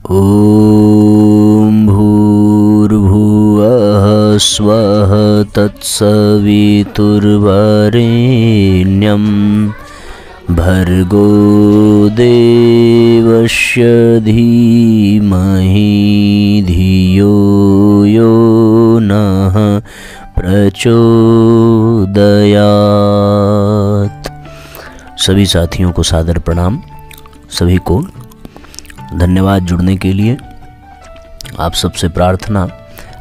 ॐ भूर्भुवः स्वः तत्सवितुर्वरेण्यं भर्गो देवस्य धीमहि धियो यो नः प्रचोदयात्। सभी साथियों को सादर प्रणाम। सभी को धन्यवाद जुड़ने के लिए। आप सबसे प्रार्थना,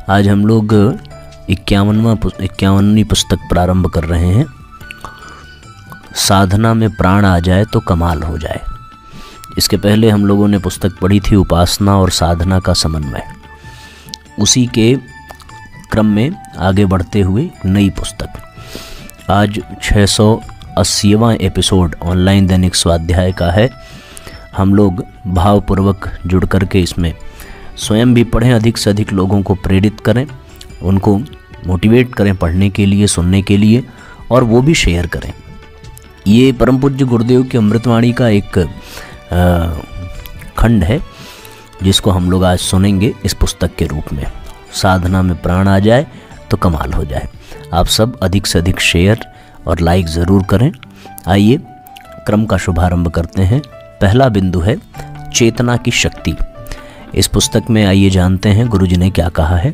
आज हम लोग 51वीं पुस्तक प्रारंभ कर रहे हैं। साधना में प्राण आ जाए तो कमाल हो जाए। इसके पहले हम लोगों ने पुस्तक पढ़ी थी उपासना और साधना का समन्वय। उसी के क्रम में आगे बढ़ते हुए नई पुस्तक, आज 680वां एपिसोड ऑनलाइन दैनिक स्वाध्याय का है। हम लोग भावपूर्वक जुड़ करके इसमें स्वयं भी पढ़ें, अधिक से अधिक लोगों को प्रेरित करें, उनको मोटिवेट करें पढ़ने के लिए, सुनने के लिए, और वो भी शेयर करें। ये परम पूज्य गुरुदेव की अमृतवाणी का एक खंड है जिसको हम लोग आज सुनेंगे इस पुस्तक के रूप में। साधना में प्राण आ जाए तो कमाल हो जाए। आप सब अधिक से अधिक शेयर और लाइक ज़रूर करें। आइए क्रम का शुभारंभ करते हैं। पहला बिंदु है चेतना की शक्ति। इस पुस्तक में आइए जानते हैं गुरुजी ने क्या कहा है।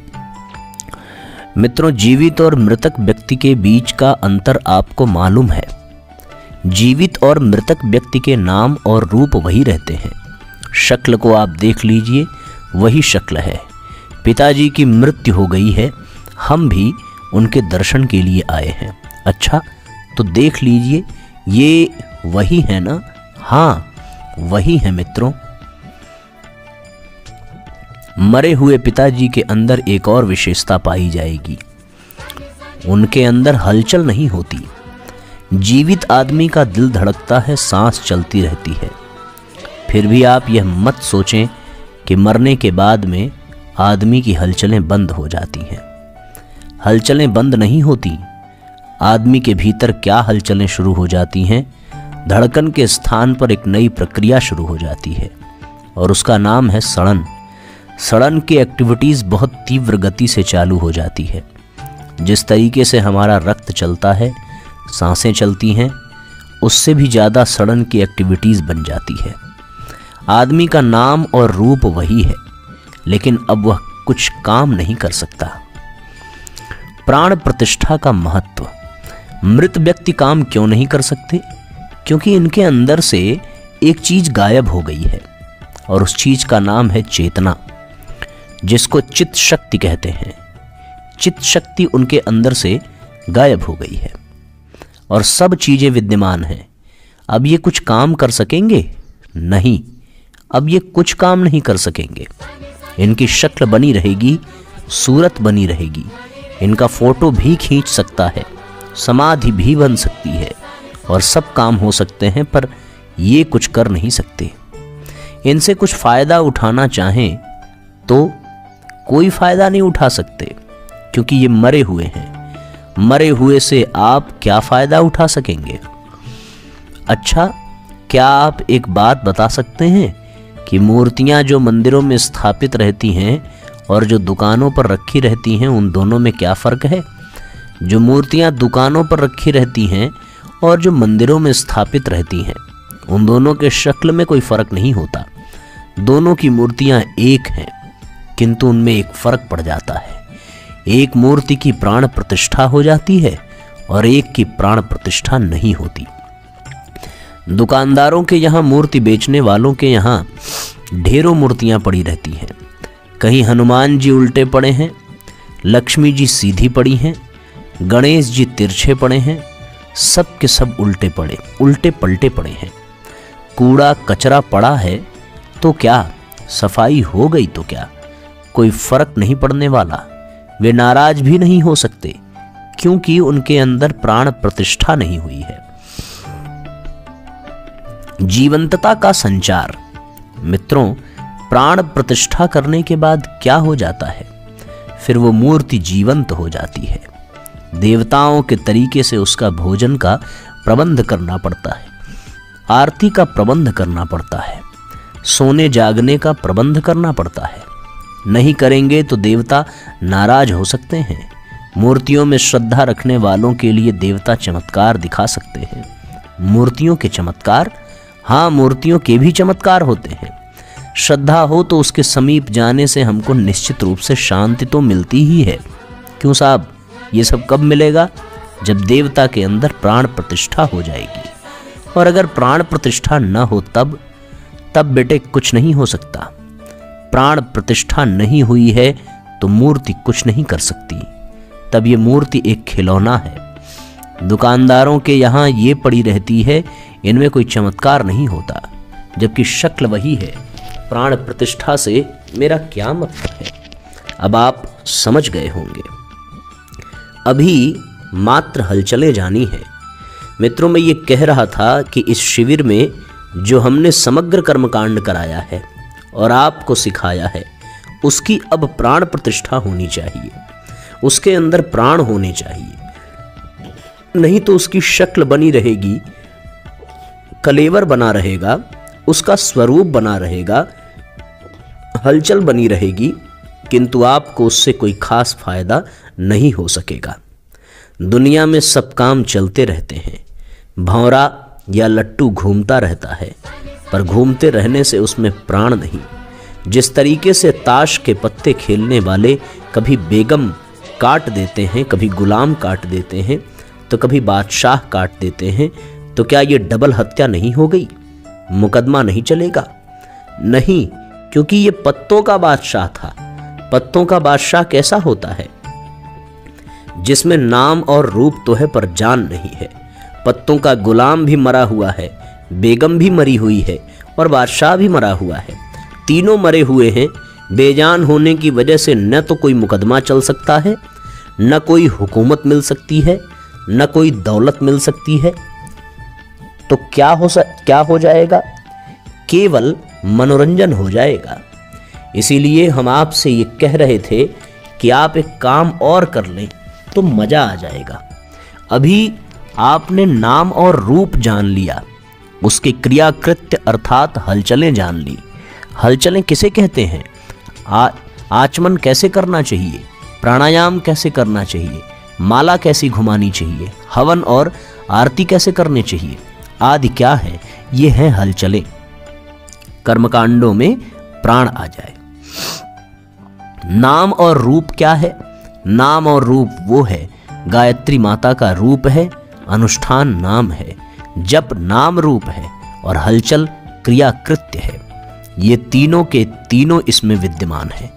मित्रों, जीवित और मृतक व्यक्ति के बीच का अंतर आपको मालूम है। जीवित और मृतक व्यक्ति के नाम और रूप वही रहते हैं। शक्ल को आप देख लीजिए, वही शक्ल है। पिताजी की मृत्यु हो गई है, हम भी उनके दर्शन के लिए आए हैं। अच्छा, तो देख लीजिए, ये वही है ना? हाँ, वही है मित्रों। मरे हुए पिताजी के अंदर एक और विशेषता पाई जाएगी। उनके अंदर हलचल नहीं होती। जीवित आदमी का दिल धड़कता है, सांस चलती रहती है। फिर भी आप यह मत सोचें कि मरने के बाद में आदमी की हलचलें बंद हो जाती हैं। हलचलें बंद नहीं होती। आदमी के भीतर क्या हलचलें शुरू हो जाती हैं। धड़कन के स्थान पर एक नई प्रक्रिया शुरू हो जाती है और उसका नाम है सड़न। सड़न की एक्टिविटीज़ बहुत तीव्र गति से चालू हो जाती है। जिस तरीके से हमारा रक्त चलता है, सांसें चलती हैं, उससे भी ज़्यादा सड़न की एक्टिविटीज़ बन जाती है। आदमी का नाम और रूप वही है, लेकिन अब वह कुछ काम नहीं कर सकता। प्राण प्रतिष्ठा का महत्व। मृत व्यक्ति काम क्यों नहीं कर सकते? क्योंकि इनके अंदर से एक चीज गायब हो गई है और उस चीज का नाम है चेतना, जिसको चित्त शक्ति कहते हैं। चित्त शक्ति उनके अंदर से गायब हो गई है और सब चीजें विद्यमान हैं। अब ये कुछ काम कर सकेंगे? नहीं, अब ये कुछ काम नहीं कर सकेंगे। इनकी शक्ल बनी रहेगी, सूरत बनी रहेगी, इनका फोटो भी खींच सकता है, समाधि भी बन सकती है और सब काम हो सकते हैं, पर ये कुछ कर नहीं सकते। इनसे कुछ फायदा उठाना चाहें तो कोई फायदा नहीं उठा सकते, क्योंकि ये मरे हुए हैं। मरे हुए से आप क्या फायदा उठा सकेंगे? अच्छा, क्या आप एक बात बता सकते हैं कि मूर्तियां जो मंदिरों में स्थापित रहती हैं और जो दुकानों पर रखी रहती हैं, उन दोनों में क्या फ़र्क है? जो मूर्तियां दुकानों पर रखी रहती हैं और जो मंदिरों में स्थापित रहती हैं, उन दोनों के शक्ल में कोई फ़र्क नहीं होता। दोनों की मूर्तियां एक हैं, किंतु उनमें एक फ़र्क पड़ जाता है। एक मूर्ति की प्राण प्रतिष्ठा हो जाती है और एक की प्राण प्रतिष्ठा नहीं होती। दुकानदारों के यहाँ, मूर्ति बेचने वालों के यहाँ ढेरों मूर्तियां पड़ी रहती हैं। कहीं हनुमान जी उल्टे पड़े हैं, लक्ष्मी जी सीधी पड़ी हैं, गणेश जी तिरछे पड़े हैं, सब के सब उल्टे पलटे पड़े हैं। कूड़ा कचरा पड़ा है तो क्या, सफाई हो गई तो क्या, कोई फर्क नहीं पड़ने वाला। वे नाराज भी नहीं हो सकते, क्योंकि उनके अंदर प्राण प्रतिष्ठा नहीं हुई है। जीवंतता का संचार। मित्रों, प्राण प्रतिष्ठा करने के बाद क्या हो जाता है? फिर वो मूर्ति जीवंत हो जाती है। देवताओं के तरीके से उसका भोजन का प्रबंध करना पड़ता है, आरती का प्रबंध करना पड़ता है, सोने जागने का प्रबंध करना पड़ता है। नहीं करेंगे तो देवता नाराज हो सकते हैं। मूर्तियों में श्रद्धा रखने वालों के लिए देवता चमत्कार दिखा सकते हैं। मूर्तियों के चमत्कार? हाँ, मूर्तियों के भी चमत्कार होते हैं। श्रद्धा हो तो उसके समीप जाने से हमको निश्चित रूप से शांति तो मिलती ही है। क्यों साहब, ये सब कब मिलेगा? जब देवता के अंदर प्राण प्रतिष्ठा हो जाएगी। और अगर प्राण प्रतिष्ठा न हो तब बेटे कुछ नहीं हो सकता। प्राण प्रतिष्ठा नहीं हुई है तो मूर्ति कुछ नहीं कर सकती। तब ये मूर्ति एक खिलौना है। दुकानदारों के यहाँ ये पड़ी रहती है, इनमें कोई चमत्कार नहीं होता, जबकि शक्ल वही है। प्राण प्रतिष्ठा से मेरा क्या मतलब है? अब आप समझ गए होंगे। अभी मात्र हलचलें जानी है। मित्रों, मैं ये कह रहा था कि इस शिविर में जो हमने समग्र कर्मकांड कराया है और आपको सिखाया है, उसकी अब प्राण प्रतिष्ठा होनी चाहिए। उसके अंदर प्राण होने चाहिए, नहीं तो उसकी शक्ल बनी रहेगी, कलेवर बना रहेगा, उसका स्वरूप बना रहेगा, हलचल बनी रहेगी, किंतु आपको उससे कोई खास फायदा नहीं हो सकेगा। दुनिया में सब काम चलते रहते हैं। भौरा या लट्टू घूमता रहता है, पर घूमते रहने से उसमें प्राण नहीं। जिस तरीके से ताश के पत्ते खेलने वाले कभी बेगम काट देते हैं, कभी गुलाम काट देते हैं, तो कभी बादशाह काट देते हैं, तो क्या ये डबल हत्या नहीं हो गई? मुकदमा नहीं चलेगा? नहीं, क्योंकि ये पत्तों का बादशाह था। पत्तों का बादशाह कैसा होता है? जिसमें नाम और रूप तो है पर जान नहीं है। पत्तों का गुलाम भी मरा हुआ है, बेगम भी मरी हुई है और बादशाह भी मरा हुआ है। तीनों मरे हुए हैं। बेजान होने की वजह से न तो कोई मुकदमा चल सकता है, न कोई हुकूमत मिल सकती है, न कोई दौलत मिल सकती है। तो क्या हो जाएगा? केवल मनोरंजन हो जाएगा। इसीलिए हम आपसे ये कह रहे थे कि आप एक काम और कर लें तो मजा आ जाएगा। अभी आपने नाम और रूप जान लिया, उसके क्रिया कृत्य अर्थात हलचलें जान ली। हलचलें किसे कहते हैं? आचमन कैसे करना चाहिए, प्राणायाम कैसे करना चाहिए, माला कैसी घुमानी चाहिए, हवन और आरती कैसे करने चाहिए आदि क्या है, ये हैं हलचलें। कर्मकांडों में प्राण आ जाए। नाम और रूप क्या है? नाम और रूप वो है, गायत्री माता का रूप है, अनुष्ठान नाम है, जप नाम रूप है और हलचल क्रिया कृत्य है। ये तीनों के तीनों इसमें विद्यमान है।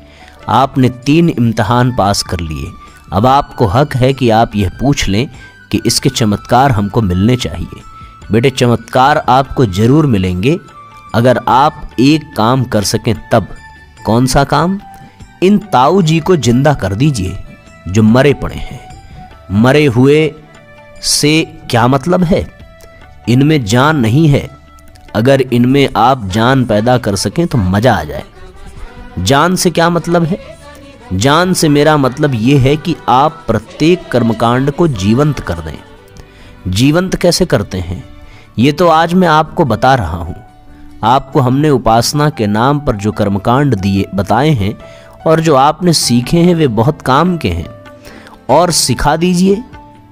आपने 3 इम्तिहान पास कर लिए। अब आपको हक है कि आप यह पूछ लें कि इसके चमत्कार हमको मिलने चाहिए। बेटे, चमत्कार आपको जरूर मिलेंगे अगर आप एक काम कर सकें तब। कौन सा काम? इन ताऊ जी को जिंदा कर दीजिए जो मरे पड़े हैं। मरे हुए से क्या मतलब है? इनमें जान नहीं है। अगर इनमें आप जान पैदा कर सकें तो मजा आ जाए। जान से क्या मतलब है? जान से मेरा मतलब ये है कि आप प्रत्येक कर्मकांड को जीवंत कर दें। जीवंत कैसे करते हैं ये तो आज मैं आपको बता रहा हूं। आपको हमने उपासना के नाम पर जो कर्मकांड बताए हैं और जो आपने सीखे हैं वे बहुत काम के हैं, और सिखा दीजिए।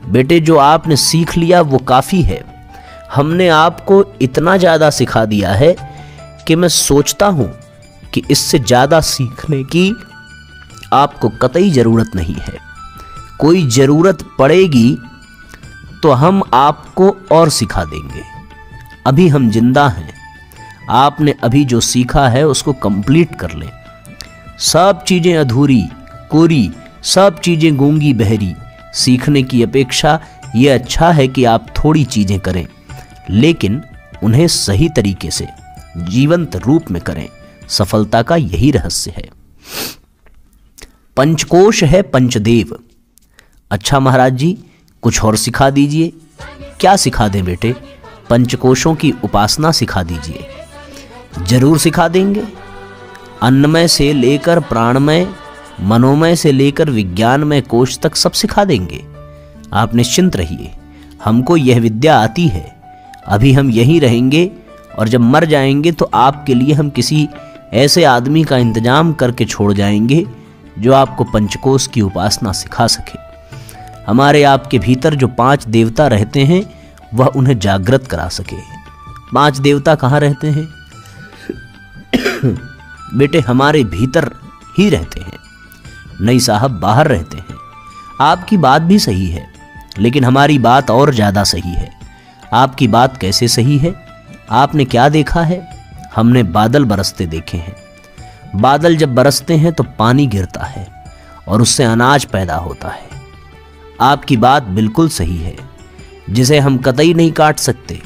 बेटे, जो आपने सीख लिया वो काफ़ी है। हमने आपको इतना ज़्यादा सिखा दिया है कि मैं सोचता हूँ कि इससे ज़्यादा सीखने की आपको कतई ज़रूरत नहीं है। कोई ज़रूरत पड़ेगी तो हम आपको और सिखा देंगे। अभी हम जिंदा हैं। आपने अभी जो सीखा है उसको कंप्लीट कर लें। सब चीज़ें अधूरी, कोरी, सब चीज़ें गूंगी बहरी सीखने की अपेक्षा ये अच्छा है कि आप थोड़ी चीज़ें करें, लेकिन उन्हें सही तरीके से जीवंत रूप में करें। सफलता का यही रहस्य है। पंचकोश है पंचदेव। अच्छा महाराज जी, कुछ और सिखा दीजिए। क्या सिखा दें बेटे? पंचकोशों की उपासना सिखा दीजिए। जरूर सिखा देंगे। अन्नमय से लेकर प्राणमय, मनोमय से लेकर विज्ञानमय कोश तक सब सिखा देंगे। आप निश्चिंत रहिए, हमको यह विद्या आती है। अभी हम यहीं रहेंगे और जब मर जाएंगे तो आपके लिए हम किसी ऐसे आदमी का इंतजाम करके छोड़ जाएंगे जो आपको पंचकोश की उपासना सिखा सके। हमारे आपके भीतर जो 5 देवता रहते हैं वह उन्हें जागृत करा सके। 5 देवता कहाँ रहते हैं? बेटे हमारे भीतर ही रहते हैं। नहीं साहब, बाहर रहते हैं। आपकी बात भी सही है, लेकिन हमारी बात और ज़्यादा सही है। आपकी बात कैसे सही है? आपने क्या देखा है? हमने बादल बरसते देखे हैं। बादल जब बरसते हैं तो पानी गिरता है और उससे अनाज पैदा होता है। आपकी बात बिल्कुल सही है, जिसे हम कतई नहीं काट सकते।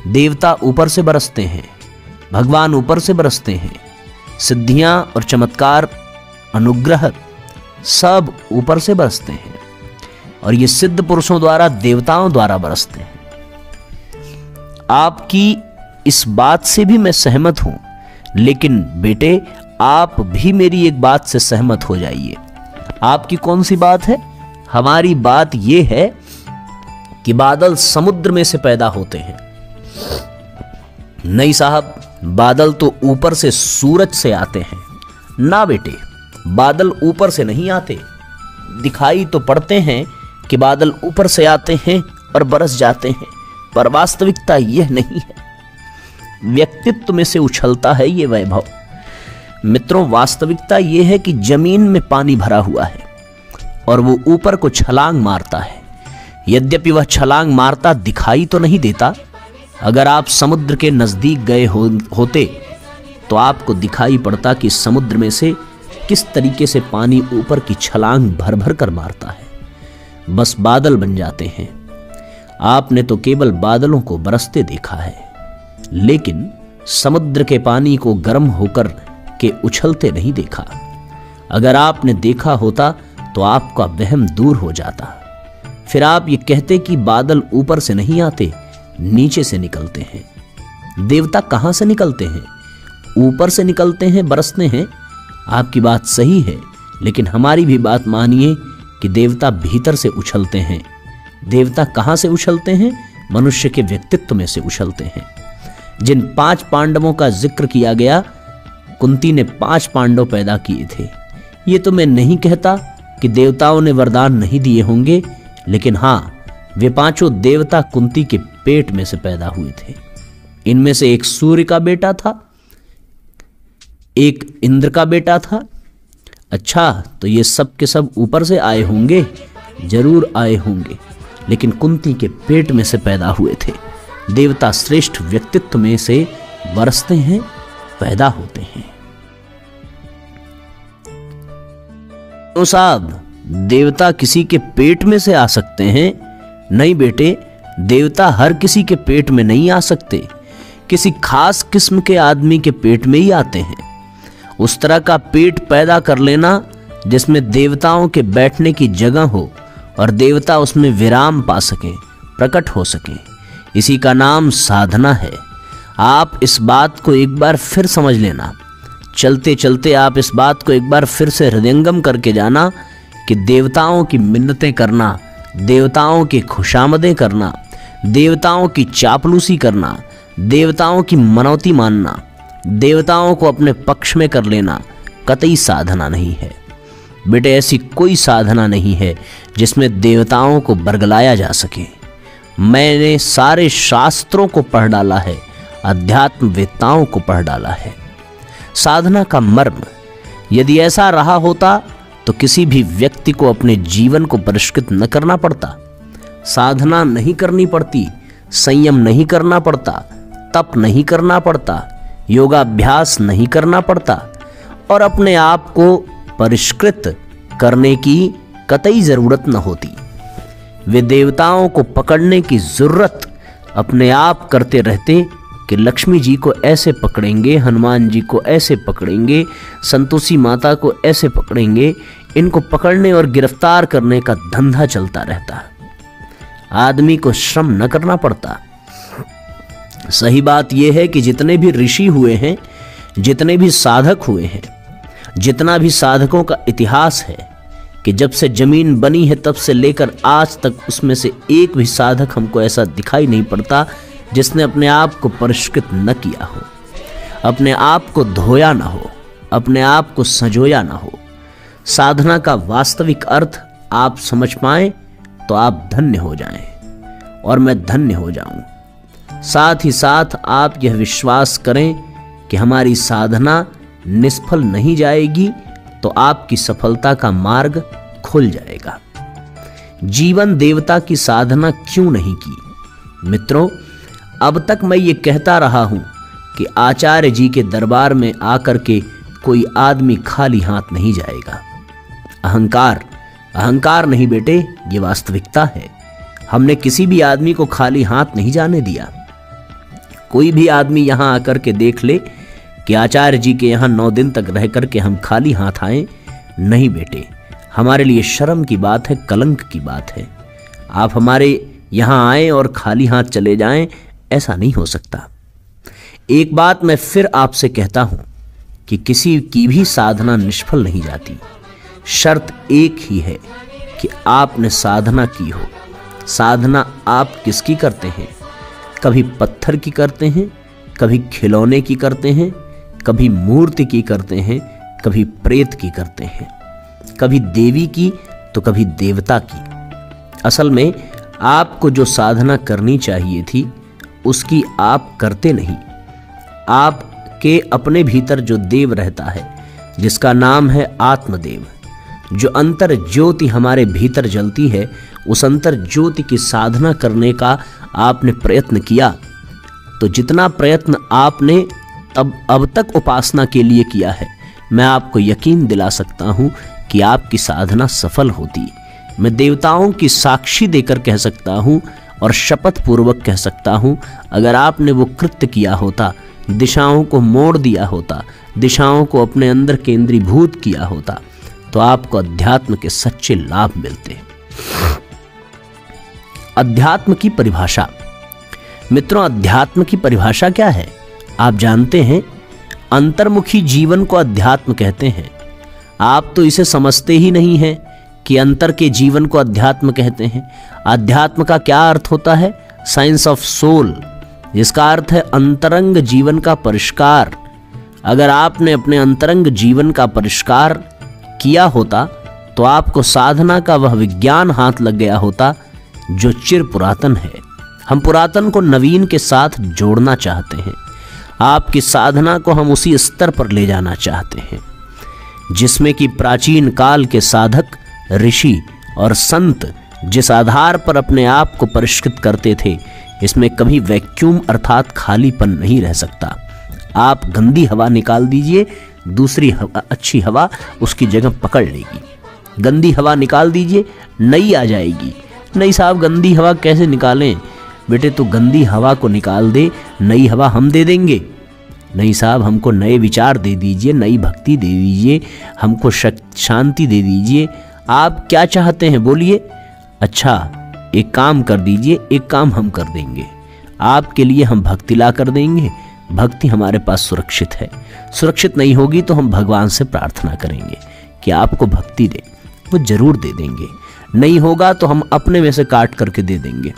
देवता ऊपर से बरसते हैं, भगवान ऊपर से बरसते हैं। सिद्धियां और चमत्कार, अनुग्रह सब ऊपर से बरसते हैं और ये सिद्ध पुरुषों द्वारा, देवताओं द्वारा बरसते हैं। आपकी इस बात से भी मैं सहमत हूं, लेकिन बेटे आप भी मेरी एक बात से सहमत हो जाइए। आपकी कौन सी बात है? हमारी बात यह है कि बादल समुद्र में से पैदा होते हैं। नहीं साहब, बादल तो ऊपर से सूरज से आते हैं। ना बेटे, बादल ऊपर से नहीं आते। दिखाई तो पड़ते हैं कि बादल ऊपर से आते हैं और बरस जाते हैं, पर वास्तविकता यह नहीं है। व्यक्तित्व में से उछलता है ये वैभव। मित्रों, वास्तविकता यह है कि जमीन में पानी भरा हुआ है और वो ऊपर को छलांग मारता है। यद्यपि वह छलांग मारता दिखाई तो नहीं देता। अगर आप समुद्र के नजदीक गए होते तो आपको दिखाई पड़ता कि समुद्र में से किस तरीके से पानी ऊपर की छलांग भर भर कर मारता है। बस बादल बन जाते हैं। आपने तो केवल बादलों को बरसते देखा है, लेकिन समुद्र के पानी को गर्म होकर के उछलते नहीं देखा। अगर आपने देखा होता तो आपका वहम दूर हो जाता। फिर आप ये कहते कि बादल ऊपर से नहीं आते, नीचे से निकलते हैं। देवता कहां से निकलते हैं? ऊपर से निकलते हैं, बरसते हैं। आपकी बात सही है, लेकिन हमारी भी बात मानिए कि देवता भीतर से उछलते हैं। देवता कहां से उछलते हैं? मनुष्य के व्यक्तित्व में से उछलते हैं। जिन 5 पांडवों का जिक्र किया गया, कुंती ने 5 पांडव पैदा किए थे। ये तो मैं नहीं कहता कि देवताओं ने वरदान नहीं दिए होंगे, लेकिन हां, वे 5 देवता कुंती के पेट में से पैदा हुए थे। इनमें से एक सूर्य का बेटा था, एक इंद्र का बेटा था। अच्छा, तो ये सब के सब ऊपर से आए होंगे? जरूर आए होंगे, लेकिन कुंती के पेट में से पैदा हुए थे। देवता श्रेष्ठ व्यक्तित्व में से बरसते हैं, पैदा होते हैं। तो साहब, देवता किसी के पेट में से आ सकते हैं? नहीं बेटे, देवता हर किसी के पेट में नहीं आ सकते। किसी खास किस्म के आदमी के पेट में ही आते हैं। उस तरह का पेट पैदा कर लेना जिसमें देवताओं के बैठने की जगह हो और देवता उसमें विराम पा सकें, प्रकट हो सकें, इसी का नाम साधना है। आप इस बात को एक बार फिर समझ लेना। चलते चलते आप इस बात को एक बार फिर से हृदयंगम करके जाना कि देवताओं की मिन्नतें करना, देवताओं की खुशामदें करना, देवताओं की चापलूसी करना, देवताओं की मनौती मानना, देवताओं को अपने पक्ष में कर लेना कतई साधना नहीं है। बेटे, ऐसी कोई साधना नहीं है जिसमें देवताओं को बरगलाया जा सके। मैंने सारे शास्त्रों को पढ़ डाला है, अध्यात्म वेत्ताओं को पढ़ डाला है। साधना का मर्म यदि ऐसा रहा होता तो किसी भी व्यक्ति को अपने जीवन को परिष्कृत न करना पड़ता। साधना नहीं करनी पड़ती, संयम नहीं करना पड़ता, तप नहीं करना पड़ता, योगाभ्यास नहीं करना पड़ता और अपने आप को परिष्कृत करने की कतई जरूरत न होती। वे देवताओं को पकड़ने की जरूरत अपने आप करते रहते कि लक्ष्मी जी को ऐसे पकड़ेंगे, हनुमान जी को ऐसे पकड़ेंगे, संतोषी माता को ऐसे पकड़ेंगे। इनको पकड़ने और गिरफ्तार करने का धंधा चलता रहता। आदमी को श्रम न करना पड़ता। सही बात यह है कि जितने भी ऋषि हुए हैं, जितने भी साधक हुए हैं, जितना भी साधकों का इतिहास है कि जब से जमीन बनी है तब से लेकर आज तक उसमें से एक भी साधक हमको ऐसा दिखाई नहीं पड़ता जिसने अपने आप को परिष्कृत न किया हो, अपने आप को धोया ना हो, अपने आप को संजोया ना हो। साधना का वास्तविक अर्थ आप समझ पाएं तो आप धन्य हो जाएं और मैं धन्य हो जाऊं। साथ ही साथ आप यह विश्वास करें कि हमारी साधना निष्फल नहीं जाएगी तो आपकी सफलता का मार्ग खुल जाएगा। जीवन देवता की साधना क्यों नहीं की? मित्रों, अब तक मैं ये कहता रहा हूं कि आचार्य जी के दरबार में आकर के कोई आदमी खाली हाथ नहीं जाएगा। अहंकार नहीं बेटे, ये वास्तविकता है। हमने किसी भी आदमी को खाली हाथ नहीं जाने दिया। कोई भी आदमी यहां आकर के देख ले कि आचार्य जी के यहां 9 दिन तक रह करके हम खाली हाथ आए, नहीं बेटे, हमारे लिए शर्म की बात है, कलंक की बात है। आप हमारे यहां आए और खाली हाथ चले जाएं, ऐसा नहीं हो सकता। एक बात मैं फिर आपसे कहता हूं कि किसी की भी साधना निष्फल नहीं जाती। शर्त एक ही है कि आपने साधना की हो। साधना आप किसकी करते हैं? कभी पत्थर की करते हैं, कभी खिलौने की करते हैं, कभी मूर्ति की करते हैं, कभी प्रेत की करते हैं, कभी देवी की तो कभी देवता की। असल में आपको जो साधना करनी चाहिए थी उसकी आप करते नहीं। आपके अपने भीतर जो देव रहता है, जिसका नाम है आत्मदेव, जो अंतर ज्योति हमारे भीतर जलती है, उस अंतर ज्योति की साधना करने का आपने प्रयत्न किया तो जितना प्रयत्न आपने अब तक उपासना के लिए किया है, मैं आपको यकीन दिला सकता हूं कि आपकी साधना सफल होती। मैं देवताओं की साक्षी देकर कह सकता हूं और शपथ पूर्वक कह सकता हूं, अगर आपने वो कृत्य किया होता, दिशाओं को मोड़ दिया होता, दिशाओं को अपने अंदर केंद्रीभूत किया होता, तो आपको अध्यात्म के सच्चे लाभ मिलते। अध्यात्म की परिभाषा। मित्रों, अध्यात्म की परिभाषा क्या है? आप जानते हैं, अंतर्मुखी जीवन को अध्यात्म कहते हैं। आप तो इसे समझते ही नहीं हैं कि अंतर के जीवन को अध्यात्म कहते हैं। अध्यात्म का क्या अर्थ होता है? साइंस ऑफ सोल, जिसका अर्थ है अंतरंग जीवन का परिष्कार। अगर आपने अपने अंतरंग जीवन का परिष्कार किया होता तो आपको साधना का वह विज्ञान हाथ लग गया होता जो चिर पुरातन है। हम पुरातन को नवीन के साथ जोड़ना चाहते हैं। आपकी साधना को हम उसी स्तर पर ले जाना चाहते हैं जिसमें कि प्राचीन काल के साधक, ऋषि और संत जिस आधार पर अपने आप को परिष्कृत करते थे, इसमें कभी वैक्यूम अर्थात खालीपन नहीं रह सकता। आप गंदी हवा निकाल दीजिए, दूसरी अच्छी हवा उसकी जगह पकड़ लेगी। गंदी हवा निकाल दीजिए, नई आ जाएगी। नहीं साहब, गंदी हवा कैसे निकालें? बेटे, तो गंदी हवा को निकाल दे, नई हवा हम दे देंगे। नहीं साहब, हमको नए विचार दे दीजिए, नई भक्ति दे दीजिए, हमको शांति दे दीजिए। आप क्या चाहते हैं बोलिए? अच्छा, एक काम कर दीजिए, एक काम हम कर देंगे। आपके लिए हम भक्ति ला कर देंगे। भक्ति हमारे पास सुरक्षित है। सुरक्षित नहीं होगी तो हम भगवान से प्रार्थना करेंगे कि आपको भक्ति दे, वो जरूर दे देंगे। नहीं होगा तो हम अपने में से काट करके दे देंगे।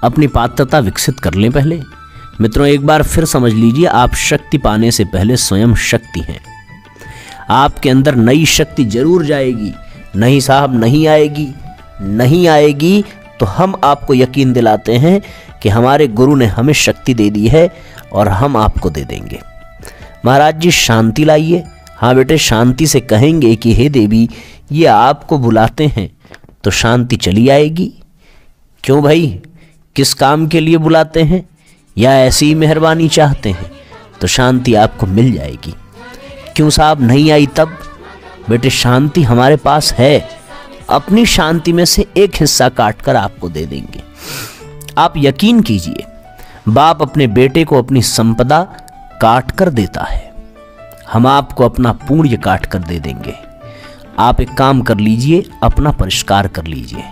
अपनी पात्रता विकसित कर लें पहले। मित्रों, एक बार फिर समझ लीजिए, आप शक्ति पाने से पहले स्वयं शक्ति हैं। आपके अंदर नई शक्ति जरूर जाएगी। नहीं साहब, नहीं आएगी। नहीं आएगी तो हम आपको यकीन दिलाते हैं कि हमारे गुरु ने हमें शक्ति दे दी है और हम आपको दे देंगे। महाराज जी, शांति लाइए। हाँ बेटे, शांति से कहेंगे कि हे देवी, ये आपको बुलाते हैं तो शांति चली आएगी। क्यों भाई, किस काम के लिए बुलाते हैं? या ऐसी ही मेहरबानी चाहते हैं तो शांति आपको मिल जाएगी। क्यों साहब, नहीं आई तब? बेटे, शांति हमारे पास है। अपनी शांति में से एक हिस्सा काट कर आपको दे देंगे। आप यकीन कीजिए, बाप अपने बेटे को अपनी संपदा काट कर देता है। हम आपको अपना पुण्य काट कर दे देंगे। आप एक काम कर लीजिए, अपना परिष्कार कर लीजिए,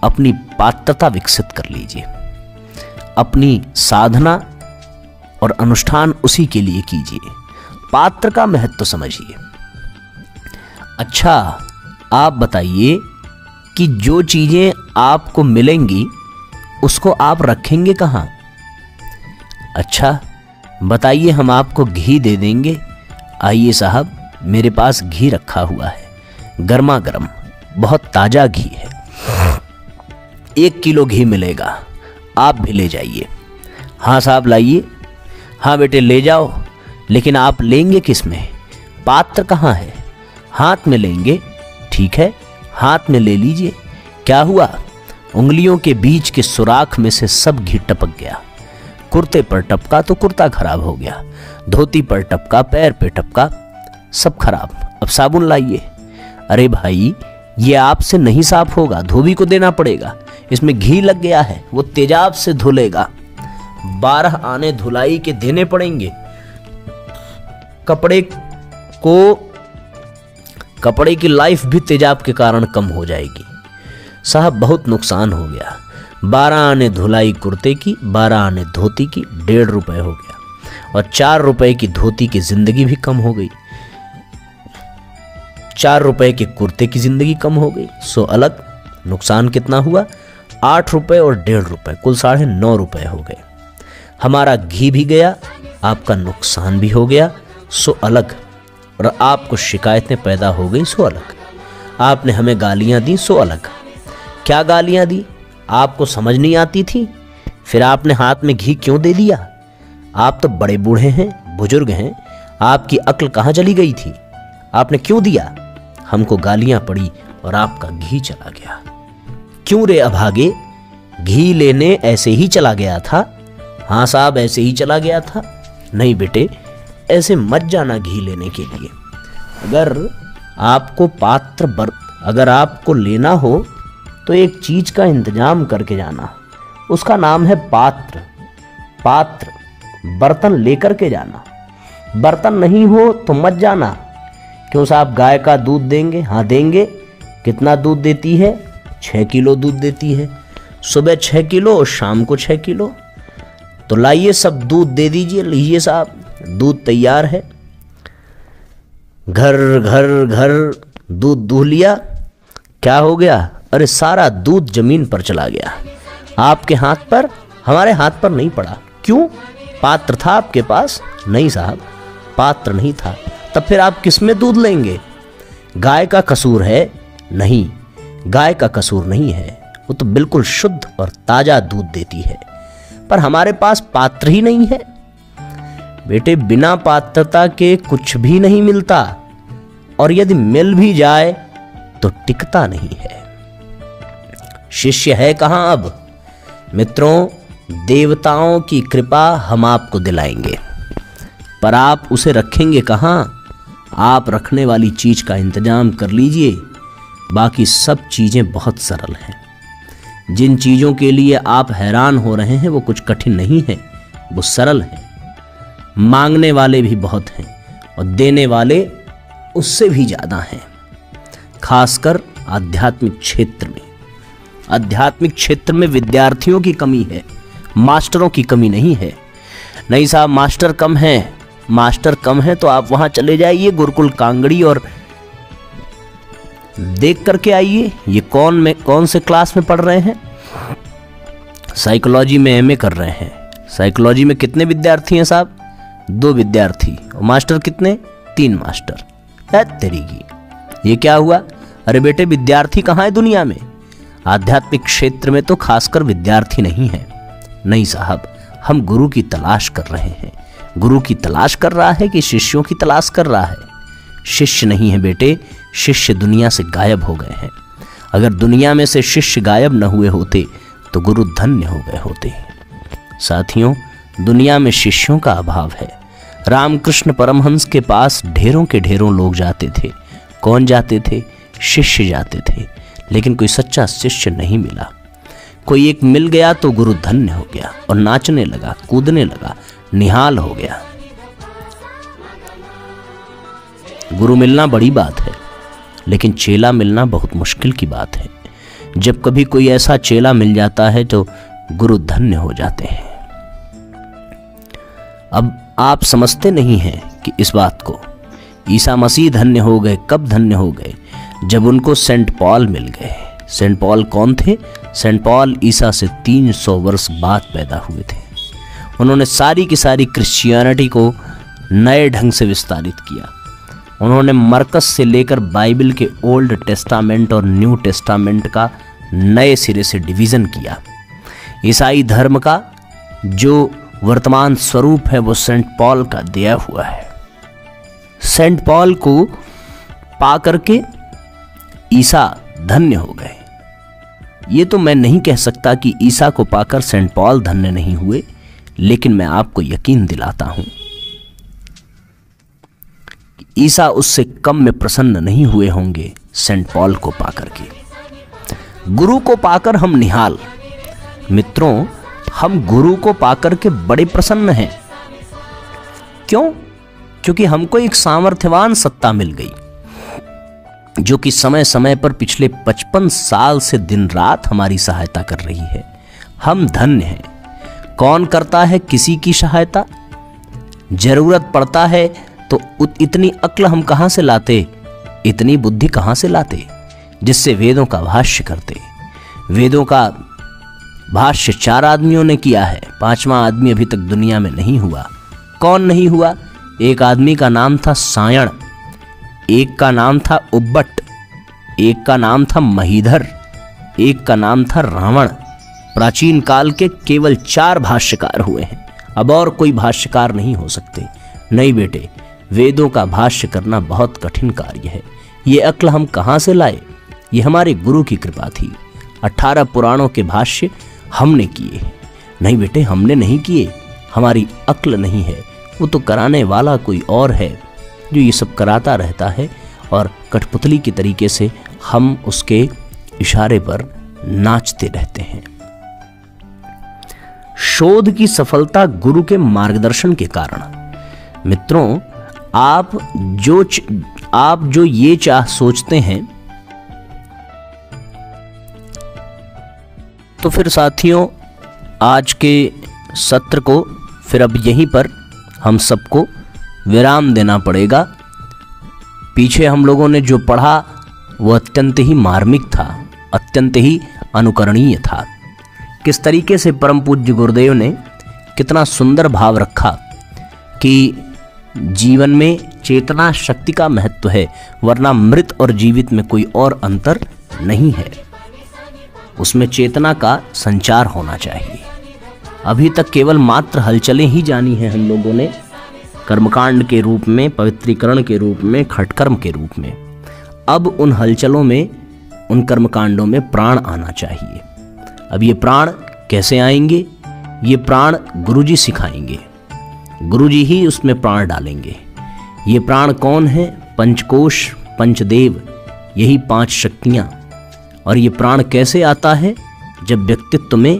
अपनी पात्रता विकसित कर लीजिए, अपनी साधना और अनुष्ठान उसी के लिए कीजिए। पात्र का महत्व समझिए। अच्छा, आप बताइए कि जो चीजें आपको मिलेंगी उसको आप रखेंगे कहाँ? अच्छा बताइए, हम आपको घी दे देंगे। आइए साहब, मेरे पास घी रखा हुआ है, गर्मा गर्म, बहुत ताज़ा घी है। 1 किलो घी मिलेगा, आप भी ले जाइए। हाँ साहब लाइए। हाँ बेटे ले जाओ, लेकिन आप लेंगे किस में? पात्र कहाँ है? हाथ में लेंगे। ठीक है, हाथ में ले लीजिए। क्या हुआ? उंगलियों के बीच के सुराख में से सब घी टपक गया। कुर्ते पर टपका तो कुर्ता खराब हो गया, धोती पर टपका, पैर पे टपका, सब खराब। अब साबुन लाइए। अरे भाई, ये आपसे नहीं साफ होगा, धोबी को देना पड़ेगा। इसमें घी लग गया है, वो तेजाब से धुलेगा। 12 आने धुलाई के देने पड़ेंगे। कपड़े की लाइफ भी तेजाब के कारण कम हो जाएगी। साहब बहुत नुकसान हो गया। 12 आने धुलाई कुर्ते की, 12 आने धोती की, 1.5 रुपए हो गया। और 4 रुपए की धोती की जिंदगी भी कम हो गई। 4 रुपए के कुर्ते की जिंदगी कम हो गई। सो अलग नुकसान कितना हुआ? 8 रुपए और 1.5 रुपए, कुल 9.5 रुपए हो गए। हमारा घी भी गया, आपका नुकसान भी हो गया, सो अलग। और आपको शिकायतें पैदा हो गई, सो अलग। आपने हमें गालियां दी, सो अलग। क्या गालियां दी? आपको समझ नहीं आती थी? फिर आपने हाथ में घी क्यों दे दिया? आप तो बड़े बूढ़े हैं, बुजुर्ग हैं, आपकी अक्ल कहाँ चली गई थी? आपने क्यों दिया? हमको गालियां पड़ी और आपका घी चला गया। क्यों रे अभागे? घी लेने ऐसे ही चला गया था? हाँ साहब, ऐसे ही चला गया था। नहीं बेटे, ऐसे मत जाना घी लेने के लिए। अगर आपको लेना हो तो एक चीज का इंतजाम करके जाना, उसका नाम है पात्र। बर्तन लेकर के जाना। बर्तन नहीं हो तो मत जाना। क्यों साहब, गाय का दूध देंगे? हाँ देंगे। कितना दूध देती है? 6 किलो दूध देती है। सुबह 6 किलो और शाम को 6 किलो। तो लाइए, सब दूध दे दीजिए। लीजिए साहब, दूध तैयार है। घर घर घर दूध दूह लिया। क्या हो गया? अरे सारा दूध जमीन पर चला गया। आपके हाथ पर, हमारे हाथ पर नहीं पड़ा। क्यों? पात्र था आपके पास? नहीं साहब, पात्र नहीं था। तब फिर आप किस में दूध लेंगे? गाय का कसूर है? नहीं, गाय का कसूर नहीं है, वो तो बिल्कुल शुद्ध और ताजा दूध देती है। पर हमारे पास पात्र ही नहीं है। बेटे, बिना पात्रता के कुछ भी नहीं मिलता, और यदि मिल भी जाए तो टिकता नहीं है। शिष्य है कहां अब? मित्रों, देवताओं की कृपा हम आपको दिलाएंगे, पर आप उसे रखेंगे कहां? आप रखने वाली चीज का इंतजाम कर लीजिए। बाकी सब चीजें बहुत सरल हैं। जिन चीजों के लिए आप हैरान हो रहे हैं वो कुछ कठिन नहीं है, वो सरल है। मांगने वाले भी बहुत हैं और देने वाले उससे भी ज्यादा हैं, खासकर आध्यात्मिक क्षेत्र में। आध्यात्मिक क्षेत्र में विद्यार्थियों की कमी है, मास्टरों की कमी नहीं है। नहीं साहब, मास्टर कम है तो आप वहां चले जाइए गुरुकुल कांगड़ी और देख करके आइए ये कौन से क्लास में पढ़ रहे हैं। साइकोलॉजी में एमए कर रहे हैं। साइकोलॉजी में कितने विद्यार्थी हैं साहब? 2 विद्यार्थी। और मास्टर कितने? 3 मास्टर। है तेरी की, ये क्या हुआ? अरे बेटे, विद्यार्थी कहाँ है दुनिया में? आध्यात्मिक क्षेत्र में तो खासकर विद्यार्थी नहीं है। नहीं साहब, हम गुरु की तलाश कर रहे हैं। गुरु की तलाश कर रहा है कि शिष्यों की तलाश कर रहा है? शिष्य नहीं है बेटे, शिष्य दुनिया से गायब हो गए हैं। अगर दुनिया में से शिष्य गायब न हुए होते तो गुरु धन्य हो गए होते। साथियों, दुनिया में शिष्यों का अभाव है। रामकृष्ण परमहंस के पास ढेरों के ढेरों लोग जाते थे। कौन जाते थे? शिष्य जाते थे, लेकिन कोई सच्चा शिष्य नहीं मिला। कोई एक मिल गया तो गुरु धन्य हो गया और नाचने लगा, कूदने लगा, निहाल हो गया। गुरु मिलना बड़ी बात है, लेकिन चेला मिलना बहुत मुश्किल की बात है। जब कभी कोई ऐसा चेला मिल जाता है तो गुरु धन्य हो जाते हैं। अब आप समझते नहीं हैं कि इस बात को। ईसा मसीह धन्य हो गए। कब धन्य हो गए? जब उनको सेंट पॉल मिल गए। सेंट पॉल कौन थे? सेंट पॉल ईसा से 300 वर्ष बाद पैदा हुए थे। उन्होंने सारी की सारी क्रिश्चियनिटी को नए ढंग से विस्तारित किया। उन्होंने मरकस से लेकर बाइबल के ओल्ड टेस्टामेंट और न्यू टेस्टामेंट का नए सिरे से डिवीज़न किया। ईसाई धर्म का जो वर्तमान स्वरूप है वो सेंट पॉल का दिया हुआ है। सेंट पॉल को पा करके ईसा धन्य हो गए। ये तो मैं नहीं कह सकता कि ईसा को पाकर सेंट पॉल धन्य नहीं हुए, लेकिन मैं आपको यकीन दिलाता हूं कि ईसा उससे कम में प्रसन्न नहीं हुए होंगे सेंट पॉल को पाकर के। गुरु को पाकर हम निहाल। मित्रों, हम गुरु को पाकर के बड़े प्रसन्न हैं। क्यों? क्योंकि हमको एक सामर्थ्यवान सत्ता मिल गई जो कि समय समय पर पिछले 55 साल से दिन रात हमारी सहायता कर रही है। हम धन्य हैं। कौन करता है किसी की सहायता? जरूरत पड़ता है तो इतनी अक्ल हम कहां से लाते, इतनी बुद्धि कहां से लाते जिससे वेदों का भाष्य करते। वेदों का भाष्य 4 आदमियों ने किया है, 5वां आदमी अभी तक दुनिया में नहीं हुआ। कौन नहीं हुआ? एक आदमी का नाम था सायण, एक का नाम था उब्बट, एक का नाम था महीधर, एक का नाम था रावण। प्राचीन काल के केवल 4 भाष्यकार हुए हैं। अब और कोई भाष्यकार नहीं हो सकते। नहीं बेटे, वेदों का भाष्य करना बहुत कठिन कार्य है। ये अक्ल हम कहां से लाए? ये हमारे गुरु की कृपा थी। 18 पुराणों के भाष्य हमने किए। नहीं बेटे, हमने नहीं किए, हमारी अक्ल नहीं है, वो तो कराने वाला कोई और है जो ये सब कराता रहता है, और कठपुतली के तरीके से हम उसके इशारे पर नाचते रहते हैं। शोध की सफलता गुरु के मार्गदर्शन के कारण। मित्रों, आप जो ये सोचते हैं, तो फिर साथियों आज के सत्र को फिर अब यहीं पर हम सबको विराम देना पड़ेगा। पीछे हम लोगों ने जो पढ़ा वो अत्यंत ही मार्मिक था, अत्यंत ही अनुकरणीय था। किस तरीके से परम पूज्य गुरुदेव ने कितना सुंदर भाव रखा कि जीवन में चेतना शक्ति का महत्व है, वरना मृत और जीवित में कोई और अंतर नहीं है। उसमें चेतना का संचार होना चाहिए। अभी तक केवल मात्र हलचलें ही जानी हैं हम लोगों ने, कर्मकांड के रूप में, पवित्रीकरण के रूप में, खटकर्म के रूप में। अब उन हलचलों में, उन कर्मकांडों में प्राण आना चाहिए। अब ये प्राण कैसे आएंगे? ये प्राण गुरुजी सिखाएंगे, गुरुजी ही उसमें प्राण डालेंगे। ये प्राण कौन है? पंचकोश, पंचदेव, यही 5 शक्तियाँ। और ये प्राण कैसे आता है? जब व्यक्तित्व में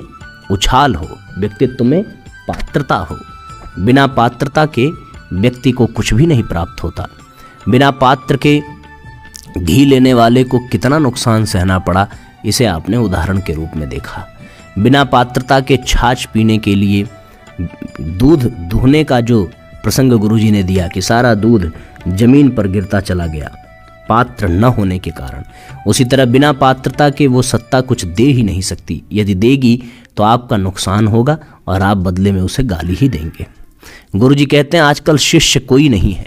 उछाल हो, व्यक्तित्व में पात्रता हो। बिना पात्रता के व्यक्ति को कुछ भी नहीं प्राप्त होता। बिना पात्र के घी लेने वाले को कितना नुकसान सहना पड़ा, इसे आपने उदाहरण के रूप में देखा। बिना पात्रता के छाछ पीने के लिए दूध दुहने का जो प्रसंग गुरुजी ने दिया कि सारा दूध जमीन पर गिरता चला गया पात्र न होने के कारण, उसी तरह बिना पात्रता के वो सत्ता कुछ दे ही नहीं सकती। यदि देगी तो आपका नुकसान होगा और आप बदले में उसे गाली ही देंगे। गुरुजी कहते हैं आजकल शिष्य कोई नहीं है।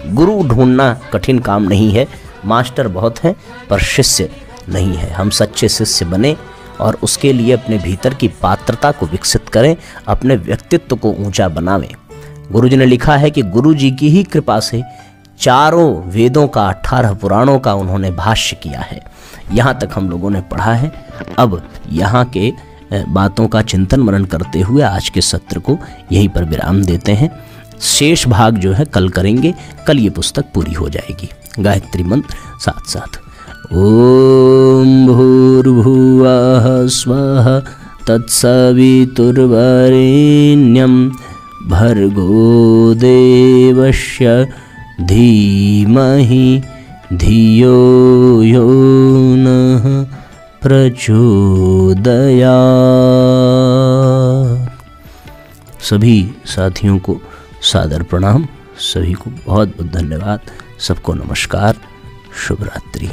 गुरु ढूंढना कठिन काम नहीं है, मास्टर बहुत हैं पर शिष्य नहीं है। हम सच्चे शिष्य बने और उसके लिए अपने भीतर की पात्रता को विकसित करें, अपने व्यक्तित्व को ऊंचा बनावें। गुरुजी ने लिखा है कि गुरुजी की ही कृपा से 4 वेदों का, 18 पुराणों का उन्होंने भाष्य किया है। यहाँ तक हम लोगों ने पढ़ा है। अब यहाँ के बातों का चिंतन मनन करते हुए आज के सत्र को यहीं पर विराम देते हैं। शेष भाग जो है कल करेंगे, कल ये पुस्तक पूरी हो जाएगी। गायत्री मंत्र साथ साथ। ओम भूर्भुवः स्वः तत्सवितुर्वरेण्यं भर्गो देवस्य धीमहि धियो यो नः प्रचोदयात्। सभी साथियों को सादर प्रणाम, सभी को बहुत बहुत धन्यवाद। सबको नमस्कार, शुभ रात्रि।